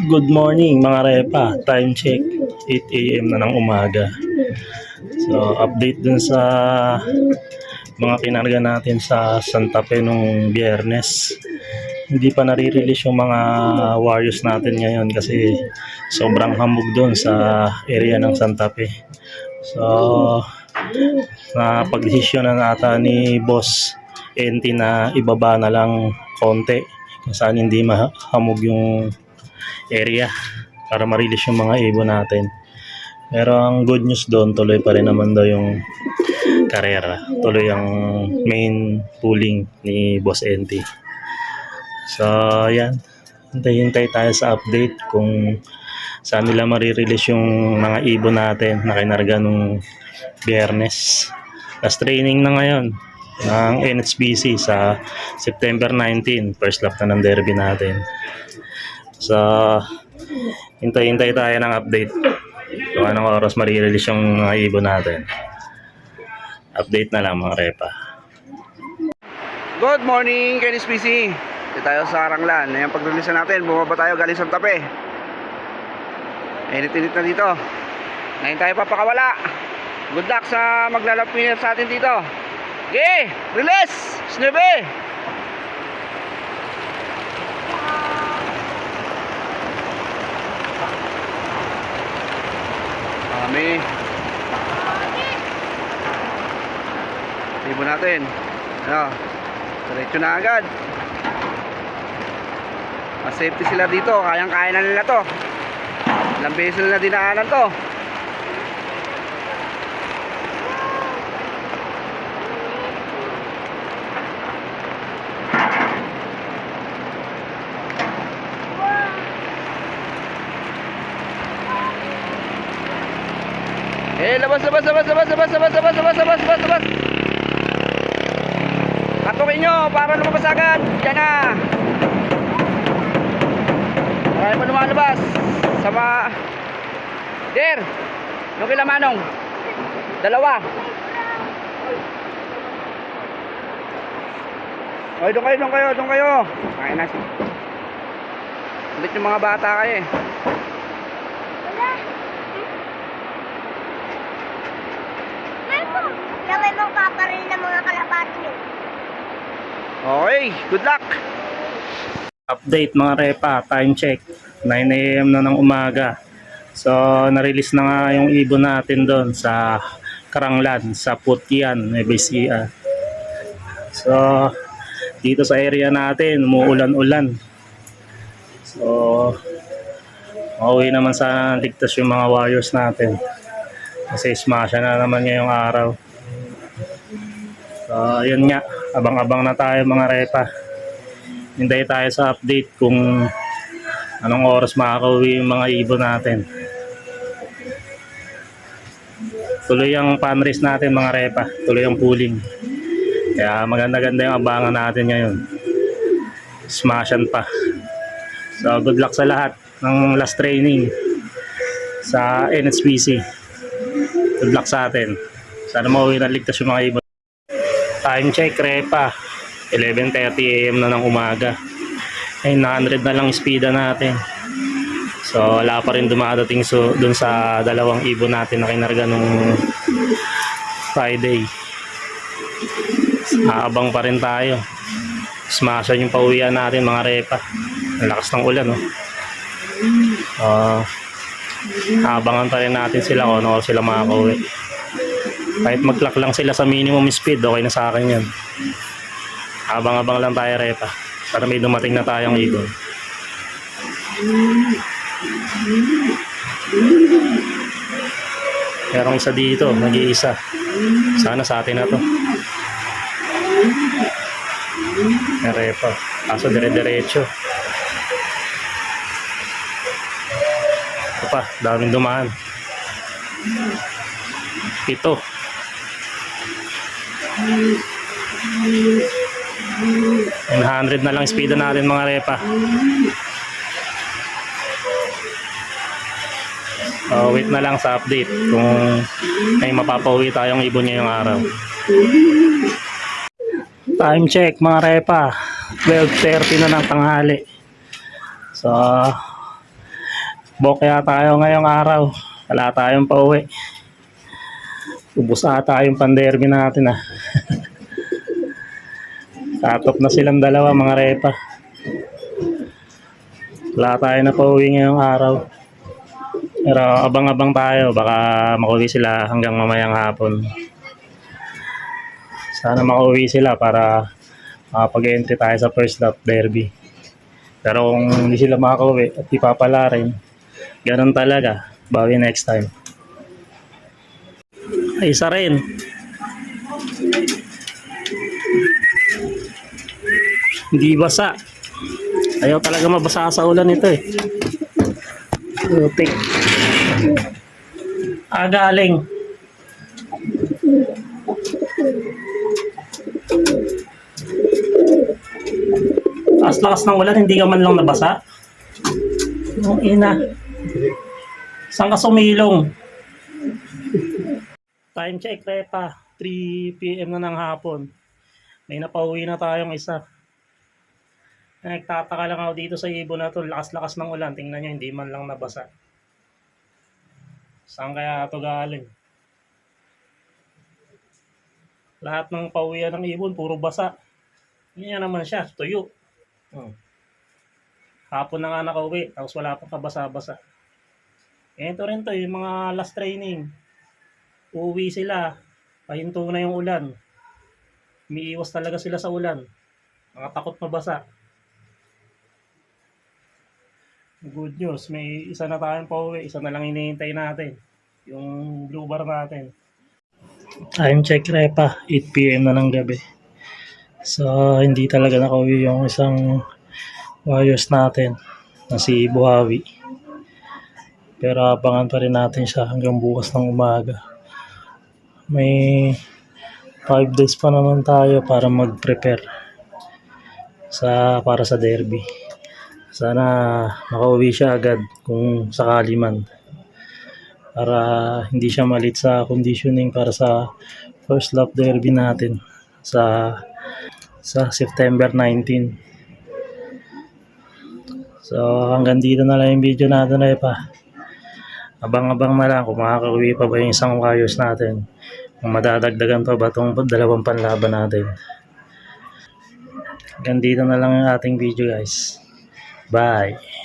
Good morning mga repa, time check 8 AM na ng umaga. So update dun sa mga kinarga natin sa Santa Fe nung Biyernes. Hindi pa nare-release yung mga warriors natin ngayon kasi sobrang hamog dun sa area ng Santa Fe. So na pagdesisyon na nata ni Boss NT na ibaba na lang konti kung saan hindi mahamog yung area para ma-release yung mga ibon natin. Pero ang good news doon, tuloy pa rin naman daw yung karera. Tuloy ang main pooling ni Boss NT. So, yan. Hintay-hintay tayo sa update kung saan nila ma-release yung mga ibon natin na kinarga nung Biyernes. Last training na ngayon ng NHBC sa September 19. First lap na ng derby natin. So, hintay-hintay tayo ng update kung anong oras marirelease yung mga ibon natin. Update na lang mga repa. Good morning, KNSPC. Dito tayo sa Aranglan. Ayan, pag-release natin, bumaba tayo galing Santa Fe. Init-init na dito. Ngayon tayo papakawala. Good luck sa maglalapin sa atin dito. Okay, release! Snebe! Kami ibon natin, ano, diretso na agad. Mas safety sila dito, kayang-kaya na nila to. Ilang beses na dinaanan to. Labas. Katukin nyo para lumabas agad. Diyan na. Marami pa lumalabas. Sama. Der. Yung kila Manong. Dalawa. Oy, doon kayo. Ay, nasi. Ulit yung mga bata kayo eh. Gawin mong paparil ng mga kalapati nyo. Okay, good luck. Update mga repa, time check 9 AM na ng umaga. So na-release na nga yung ibon natin doon sa Karanglan, sa Putyan, Nevesia. So dito sa area natin umuulan-ulan. So mauwi naman sa ligtas yung mga warriors natin kasi smasha na naman ngayong araw. So yun nga, abang-abang na tayo mga repa. Hintay tayo sa update kung anong oras makakauwi yung mga ibon natin. Tuloy ang pan race natin mga repa, tuloy ang pooling. Kaya maganda-ganda yung abangan natin ngayon. Smashan pa. So good luck sa lahat ng last training sa NHBC. Good luck sa atin. Sana mauwi na ligtas yung mga ibon. Time check repa, 11:30 AM na ng umaga. Ay 900 na lang speeda natin. So wala pa rin dumadating dun sa dalawang ibon natin na kinarga nung Friday. Aabang pa rin tayo. Smashan yung pauwian natin mga repa. Ang lakas ng ulan abangan pa rin natin sila kung ano sila makakauwi. Kahit mag-clock lang sila sa minimum speed, okay na sa akin yan. Abang-abang lang tayo repa para may dumating na tayong ibon. Merong isa dito, nag-iisa. Sana sa atin na to. Repa, kaso dire-diretso. Ito pa, daming dumaan. 7. 900 na lang speed natin mga repa. Wait na lang sa update kung may mapapauwi tayong ibon ngayong araw. Time check mga repa, 12:30 na ng tanghali. So Bokeh tayo ngayong araw. Wala tayong pauwi. Ubus ata yung panderby natin ah. Tatop na silang dalawa mga repa. Wala tayo na pauwi ngayong araw. Pero abang-abang tayo. Baka makauwi sila hanggang mamayang hapon. Sana makauwi sila para makapag-entry tayo sa first lap derby. Pero kung hindi sila makakauwi at ipapala rin, ganun talaga. Bawi next time. Ay, isa rin. Hindi basa. Ayaw talaga mabasa sa ulan ito eh. Putik. Galing. Lakas ng ulan, hindi ka man lang nabasa. Ang ina. Saan ka sumilong? Time check, Repa. 3 PM na ng hapon. May napauwi na tayong isa. Nagtataka lang ako dito sa ibon na to. Lakas-lakas ng ulan. Tingnan nyo, hindi man lang nabasa. Saan kaya ito galing? Lahat ng pauwian ng ibon, puro basa. Yan naman siya, tuyo. Hapon na nga nakauwi, tapos wala pang kabasa-basa. Ito rin to, yung mga last training. Uuwi sila, pahinto na yung ulan. Umiiwas talaga sila sa ulan. Mga takot mabasa. Good news, may isa na tayong pauwi, isa na lang hinihintay natin. Yung blue bar natin. Time check, Repa, 8 PM na ng gabi. So, hindi talaga nakauwi yung isang Warriors natin na si Buhawi. Pero abangan pa rin natin siya hanggang bukas ng umaga. May 5 days pa naman tayo para mag-prepare para sa derby. Sana makauwi siya agad kung sakali man. Para hindi siya malit sa conditioning para sa first lap derby natin sa September 19. So hanggang dito na lang yung video natin na pa. Abang-abang na lang kung makakauwi pa ba yung isang Warriors natin. Kung madadagdagan pa ba itong dalawang panlaban natin. Hanggang dito na lang yung ating video guys. Bye!